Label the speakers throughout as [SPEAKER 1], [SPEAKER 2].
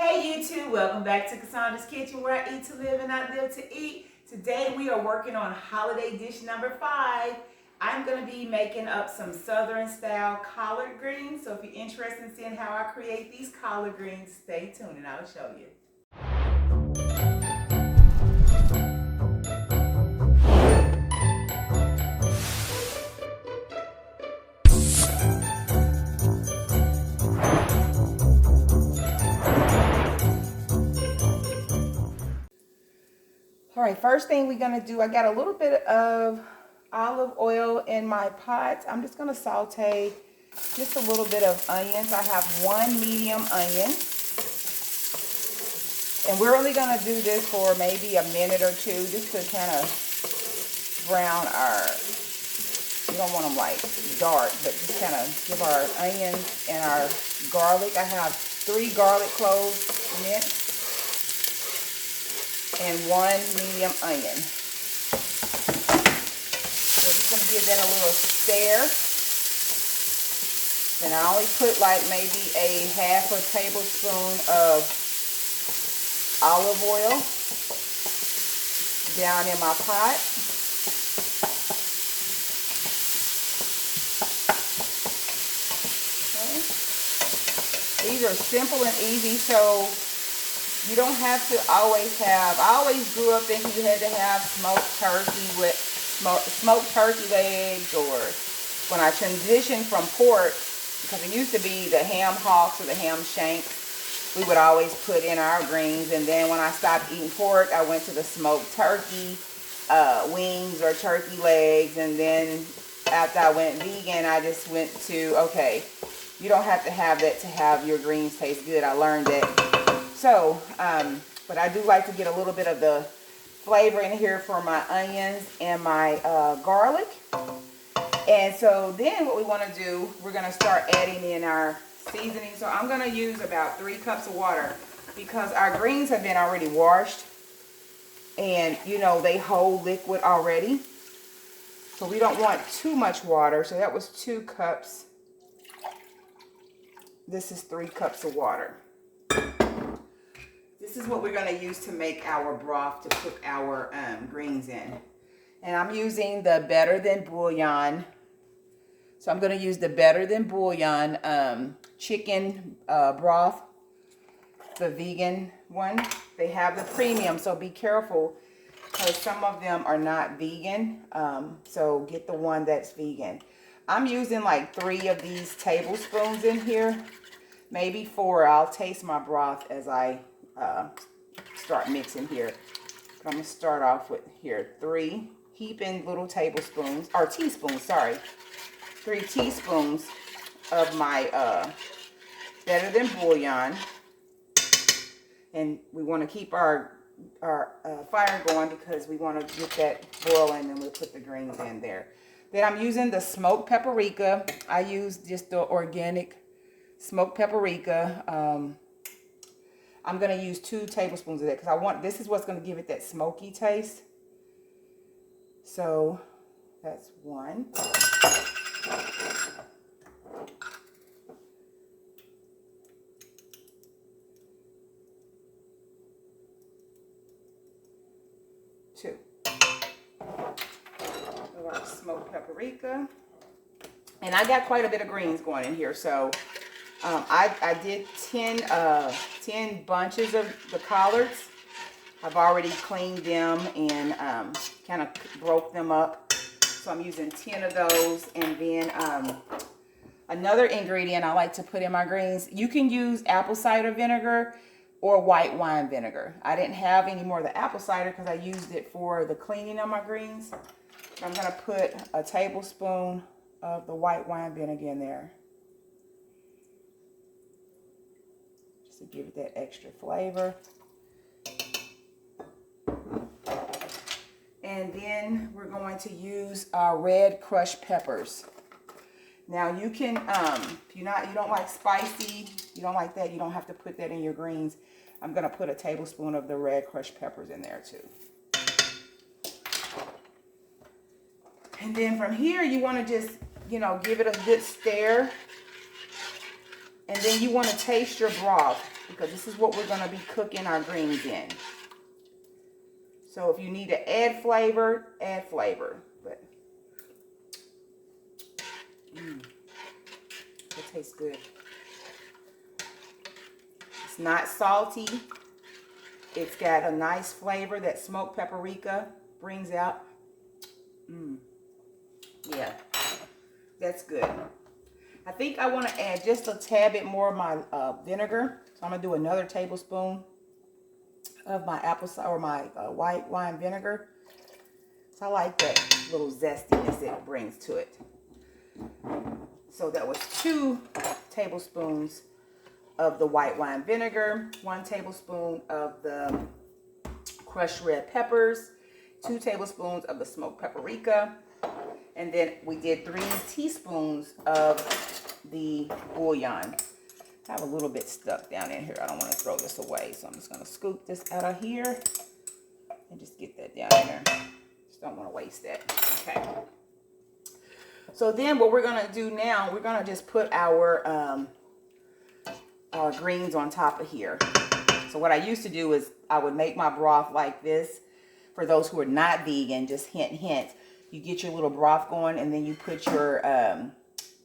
[SPEAKER 1] Hey YouTube, welcome back to Cassandra's Kitchen, where I eat to live and not live to eat. Today we are working on holiday dish number 5. I'm going to be making up some southern style collard greens. So if you're interested in seeing how I create these collard greens, stay tuned and I'll show you. All right, first thing we're gonna do, I got a little bit of olive oil in my pot. I'm just gonna saute just a little bit of onions. I have 1 medium onion. And we're only gonna do this for maybe a minute or two, just to kind of brown our, you don't want them like dark, but just kind of give our onions and our garlic. I have 3 garlic cloves minced and 1 medium onion. So just going to give that a little stir. Then I only put like maybe a half a tablespoon of olive oil down in my pot. Okay. These are simple and easy, so you don't have to always have, I always grew up thinking you had to have smoked turkey legs, or when I transitioned from pork, because it used to be the ham hocks or the ham shanks, we would always put in our greens. And then when I stopped eating pork, I went to the smoked turkey wings or turkey legs. And then after I went vegan, I just went to, okay, you don't have to have that to have your greens taste good. I learned that. So, but I do like to get a little bit of the flavor in here for my onions and my garlic. And so then what we want to do, we're going to start adding in our seasoning. So I'm going to use about 3 cups of water, because our greens have been already washed. And, you know, they hold liquid already. So we don't want too much water. So that was 2 cups. This is 3 cups of water. This is what we're going to use to make our broth to cook our greens in. And I'm using the Better Than Bouillon. So I'm going to use the Better Than Bouillon chicken broth, the vegan one. They have the premium, so be careful, because some of them are not vegan. So get the one that's vegan. I'm using like 3 of these tablespoons in here, maybe 4. I'll taste my broth as I start mixing here. But I'm going to start off with here 3 heaping little tablespoons, or teaspoons, sorry. 3 teaspoons of my Better Than Bouillon. And we want to keep our fire going, because we want to get that boiling, and we'll put the greens in there. Then I'm using the smoked paprika. I use just the organic smoked paprika. I'm going to use 2 tablespoons of that, because I want, this is what's going to give it that smoky taste. So that's 1. 2 of our smoked paprika. And I got quite a bit of greens going in here, so I did 10 bunches of the collards. I've already cleaned them and kind of broke them up. So I'm using 10 of those. And then another ingredient I like to put in my greens, you can use apple cider vinegar or white wine vinegar. I didn't have any more of the apple cider because I used it for the cleaning of my greens. I'm going to put a tablespoon of the white wine vinegar in there, to give it that extra flavor. And then we're going to use our red crushed peppers. Now you can, if you don't like spicy, you don't like that, you don't have to put that in your greens. I'm going to put a tablespoon of the red crushed peppers in there too. And then from here, you want to just, you know, give it a good stir. And then you want to taste your broth, because this is what we're going to be cooking our greens in. So if you need to add flavor, add flavor. But it tastes good. It's not salty. It's got a nice flavor that smoked paprika brings out. Yeah, that's good. I think I want to add just a tad bit more of my vinegar. So I'm going to do another tablespoon of my apple cider or my white wine vinegar. So I like that little zestiness it brings to it. So that was 2 tablespoons of the white wine vinegar, 1 tablespoon of the crushed red peppers, 2 tablespoons of the smoked paprika, and then we did 3 teaspoons of the bouillon. I have a little bit stuck down in here. I don't want to throw this away, so I'm just going to scoop this out of here and just get that down in there. Just don't want to waste that. Okay. So then what we're going to do now, we're going to just put our greens on top of here. So what I used to do is I would make my broth like this. For those who are not vegan, just hint, hint. You get your little broth going, and then you put your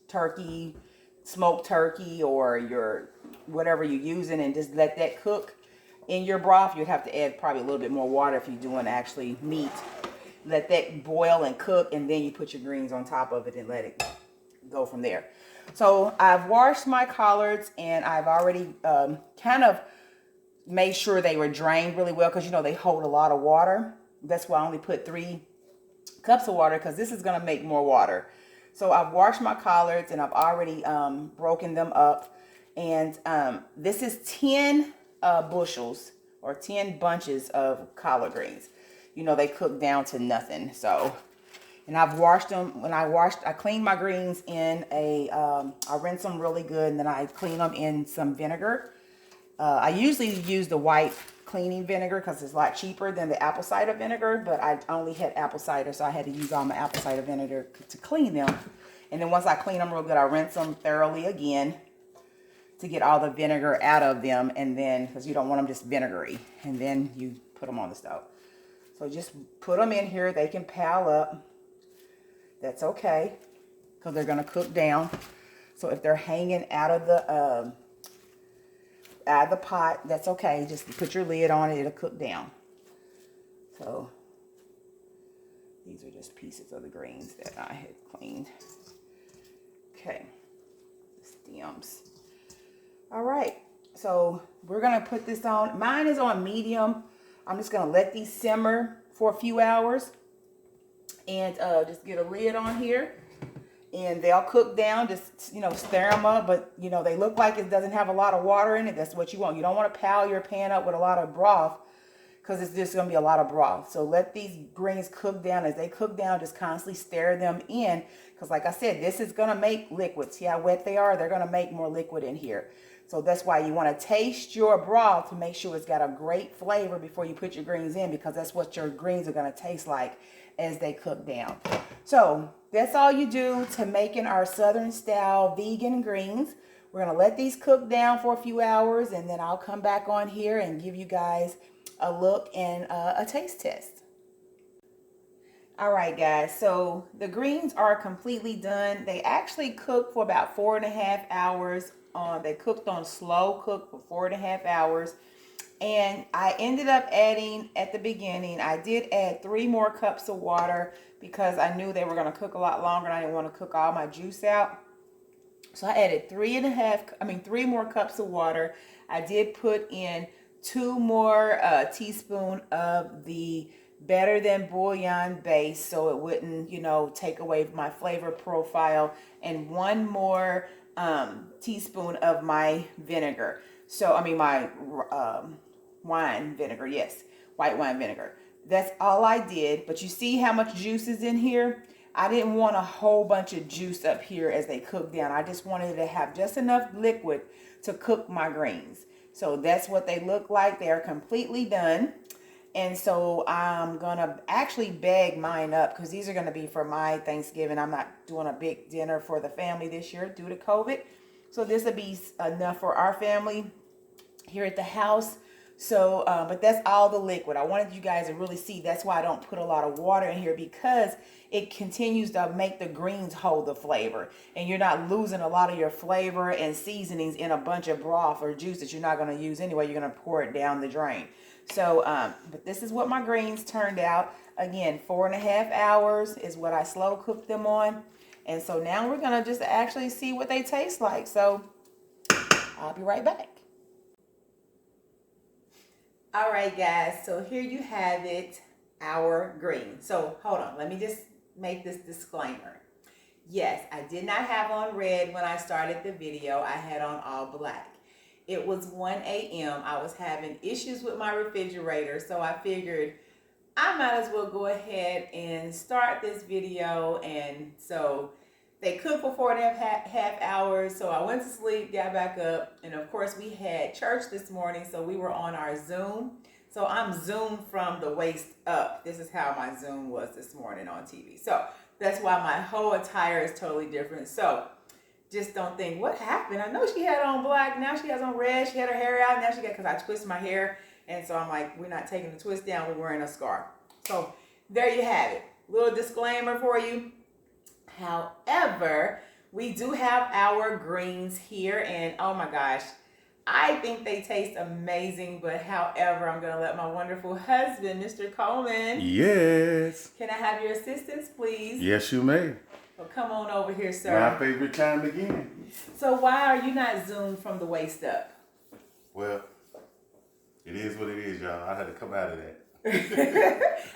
[SPEAKER 1] turkey, smoked turkey, or your whatever you're using, and just let that cook in your broth. You'd have to add probably a little bit more water if you're doing actually meat. Let that boil and cook, and then you put your greens on top of it and let it go from there. So I've washed my collards, and I've already kind of made sure they were drained really well, because you know they hold a lot of water. That's why I only put 3 cups of water, because this is going to make more water. So I've washed my collards, and I've already broken them up. And this is 10 bushels or 10 bunches of collard greens. You know, they cook down to nothing. So, and I've washed them. When I cleaned my greens in I rinse them really good, and then I clean them in some vinegar. I usually use the white cleaning vinegar because it's a lot cheaper than the apple cider vinegar, but I only had apple cider, so I had to use all my apple cider vinegar to clean them. And then once I clean them real good, I rinse them thoroughly again to get all the vinegar out of them, and then, because you don't want them just vinegary, and then you put them on the stove. So just put them in here. They can pile up. That's okay, because they're going to cook down. So if they're hanging out of the pot, that's okay. Just put your lid on it. It'll cook down. So these are just pieces of the greens that I had cleaned. Okay, stems. All right, so we're going to put this on. Mine is on medium. I'm just going to let these simmer for a few hours, and just get a lid on here, and they'll cook down. Just, you know, stir them up, but you know, they look like it doesn't have a lot of water in it. That's what you want. You don't want to pile your pan up with a lot of broth, because it's just going to be a lot of broth. So let these greens cook down. As they cook down, just constantly stir them in, because like I said, this is going to make liquid. See how wet they are? They're going to make more liquid in here. So that's why you want to taste your broth to make sure it's got a great flavor before you put your greens in, because that's what your greens are going to taste like as they cook down. So that's all you do to making our Southern style vegan greens. We're going to let these cook down for a few hours, and then I'll come back on here and give you guys a look and a taste test. All right, guys, so the greens are completely done. They actually cooked for about 4.5 hours. They cooked on slow cook for 4.5 hours. And I ended up adding, at the beginning, I did add 3 more cups of water, because I knew they were going to cook a lot longer, and I didn't want to cook all my juice out. So I added 3 more cups of water. I did put in 2 more teaspoons of the Better Than Bouillon base, so it wouldn't, you know, take away my flavor profile, and 1 more teaspoon of my vinegar. So, my wine vinegar, yes, white wine vinegar. That's all I did, but you see how much juice is in here? I didn't want a whole bunch of juice up here as they cook down. I just wanted to have just enough liquid to cook my greens. So that's what they look like. They are completely done. And so I'm going to actually bag mine up, because these are going to be for my Thanksgiving. I'm not doing a big dinner for the family this year due to COVID. So this will be enough for our family here at the house. So, but that's all the liquid. I wanted you guys to really see. That's why I don't put a lot of water in here, because it continues to make the greens hold the flavor. And you're not losing a lot of your flavor and seasonings in a bunch of broth or juice that you're not going to use anyway. You're going to pour it down the drain. So, but this is what my greens turned out. Again, 4.5 hours is what I slow cooked them on. And so now we're going to just actually see what they taste like. So I'll be right back. All right, guys, so here you have it, our greens. So hold on, let me just make this disclaimer. Yes, I did not have on red when I started the video. I had on all black. It was 1 a.m. I was having issues with my refrigerator, so I figured I might as well go ahead and start this video. And so they cooked for 4.5 hours. So I went to sleep, got back up. And of course we had church this morning. So we were on our Zoom. So I'm Zoomed from the waist up. This is how my Zoom was this morning on TV. So that's why my whole attire is totally different. So just don't think, what happened? I know she had on black. Now she has on red. She had her hair out. Now she got, because I twist my hair. And so I'm like, we're not taking the twist down. We're wearing a scarf. So there you have it. Little disclaimer for you. However, we do have our greens here, and oh my gosh, I think they taste amazing. But however, I'm going to let my wonderful husband, Mr. Coleman.
[SPEAKER 2] Yes.
[SPEAKER 1] Can I have your assistance, please?
[SPEAKER 2] Yes, you may.
[SPEAKER 1] Well, come on over here, sir.
[SPEAKER 2] My favorite time again.
[SPEAKER 1] So why are you not Zoomed from the waist up?
[SPEAKER 2] Well, it is what it is, y'all. I had to come out of that.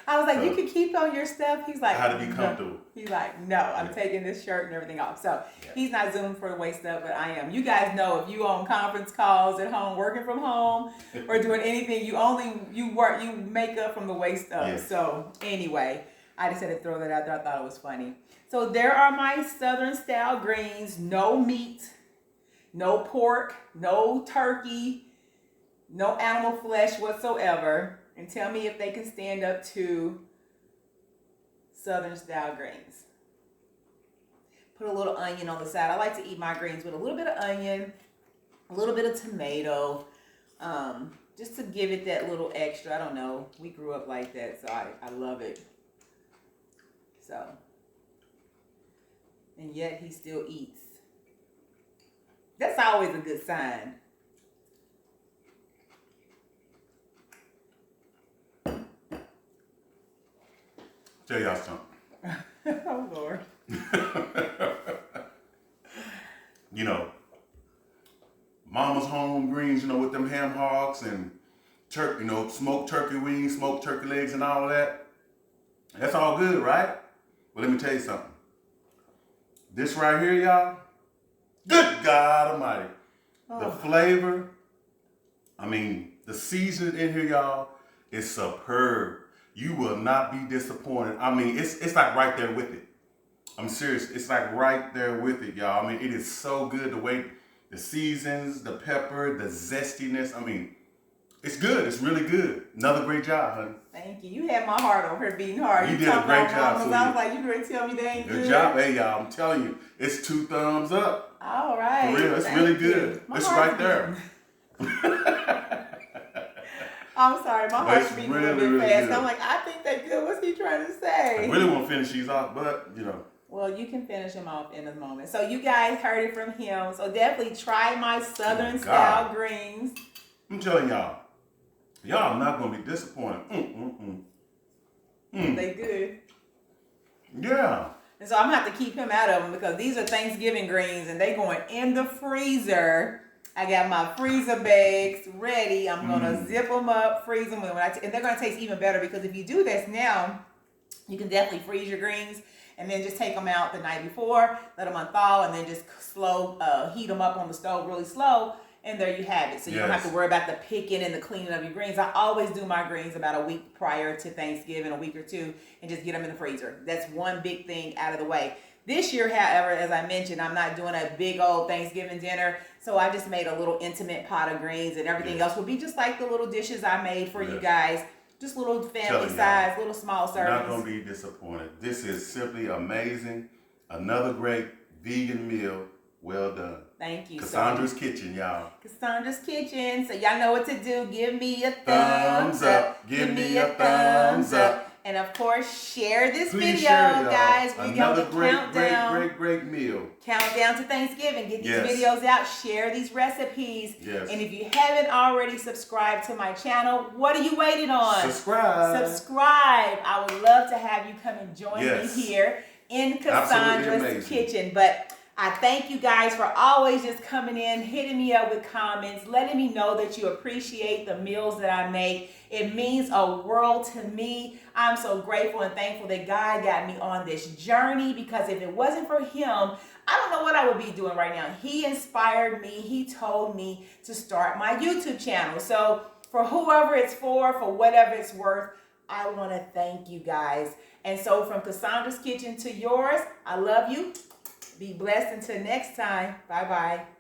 [SPEAKER 1] I was like, you can keep on your stuff. He's like,
[SPEAKER 2] I had to be comfortable.
[SPEAKER 1] No. He's like, no, I'm taking this shirt and everything off. So he's not Zoomed for the waist up, but I am. You guys know, if you on conference calls at home, working from home, or doing anything, you make up from the waist up. Yes. So anyway, I just had to throw that out there. I thought it was funny. So there are my Southern style greens. No meat, no pork, no turkey, no animal flesh whatsoever. And tell me if they can stand up to Southern style greens. Put a little onion on the side. I like to eat my greens with a little bit of onion, a little bit of tomato, just to give it that little extra. I don't know. We grew up like that, so I love it. So, and yet he still eats. That's always a good sign.
[SPEAKER 2] Tell y'all something.
[SPEAKER 1] Oh, Lord.
[SPEAKER 2] You know, mama's home greens, you know, with them ham hocks and turkey, you know, smoked turkey wings, smoked turkey legs and all of that. That's all good, right? But let me tell you something. This right here, y'all, good God Almighty. Oh. The flavor, I mean, the seasoning in here, y'all, is superb. You will not be disappointed. I mean, it's like right there with it. I'm serious. It's like right there with it, y'all. I mean, it is so good. The way the seasons, the pepper, the zestiness. I mean, it's good. It's really good. Another great job, honey.
[SPEAKER 1] Thank you. You had my heart over here beating hard.
[SPEAKER 2] You did a great job.
[SPEAKER 1] So I was like, you ready to tell me they ain't good?
[SPEAKER 2] Good job. Hey, y'all. I'm telling you, it's 2 thumbs up.
[SPEAKER 1] All right.
[SPEAKER 2] For real. It's really good. It's right there.
[SPEAKER 1] I'm sorry, my heart's beating
[SPEAKER 2] really,
[SPEAKER 1] a little bit
[SPEAKER 2] really
[SPEAKER 1] fast.
[SPEAKER 2] Good.
[SPEAKER 1] I'm like, I think they're good. What's he trying to say?
[SPEAKER 2] I really want to finish these off, but, you know.
[SPEAKER 1] Well, you can finish them off in a moment. So you guys heard it from him. So definitely try my Southern style greens.
[SPEAKER 2] I'm telling y'all, y'all not going to be disappointed.
[SPEAKER 1] They good.
[SPEAKER 2] Yeah.
[SPEAKER 1] And so I'm going to have to keep him out of them, because these are Thanksgiving greens and they going in the freezer. I got my freezer bags ready. I'm going to zip them up, freeze them. And they're going to taste even better, because if you do this now, you can definitely freeze your greens and then just take them out the night before, let them unthaw, and then just heat them up on the stove really slow. And there you have it. So you don't have to worry about the picking and the cleaning of your greens. I always do my greens about a week prior to Thanksgiving, a week or two, and just get them in the freezer. That's one big thing out of the way. This year, however, as I mentioned, I'm not doing a big old Thanksgiving dinner. So I just made a little intimate pot of greens, and everything else will be just like the little dishes I made for you guys. Just little family size, little small servings.
[SPEAKER 2] You're not going to be disappointed. This is simply amazing. Another great vegan meal. Well done.
[SPEAKER 1] Thank you.
[SPEAKER 2] Cassandra's Kitchen, y'all.
[SPEAKER 1] Cassandra's Kitchen. So y'all know what to do. Give me a
[SPEAKER 2] Thumbs up. Give me a thumbs up.
[SPEAKER 1] And of course, share this
[SPEAKER 2] Please
[SPEAKER 1] video,
[SPEAKER 2] share it,
[SPEAKER 1] guys. We
[SPEAKER 2] Another
[SPEAKER 1] got the
[SPEAKER 2] great meal.
[SPEAKER 1] Countdown to Thanksgiving. Get these
[SPEAKER 2] Yes.
[SPEAKER 1] videos out. Share these recipes.
[SPEAKER 2] Yes.
[SPEAKER 1] And if you haven't already subscribed to my channel, what are you waiting on?
[SPEAKER 2] Subscribe.
[SPEAKER 1] Subscribe. I would love to have you come and join me here in Cassandra's
[SPEAKER 2] amazing.
[SPEAKER 1] Kitchen. But I thank you guys for always just coming in, hitting me up with comments, letting me know that you appreciate the meals that I make. It means a world to me. I'm so grateful and thankful that God got me on this journey, because if it wasn't for him, I don't know what I would be doing right now. He inspired me. He told me to start my YouTube channel. So for whoever it's for whatever it's worth, I want to thank you guys. And so from Cassandra's Kitchen to yours, I love you. Be blessed until next time. Bye-bye.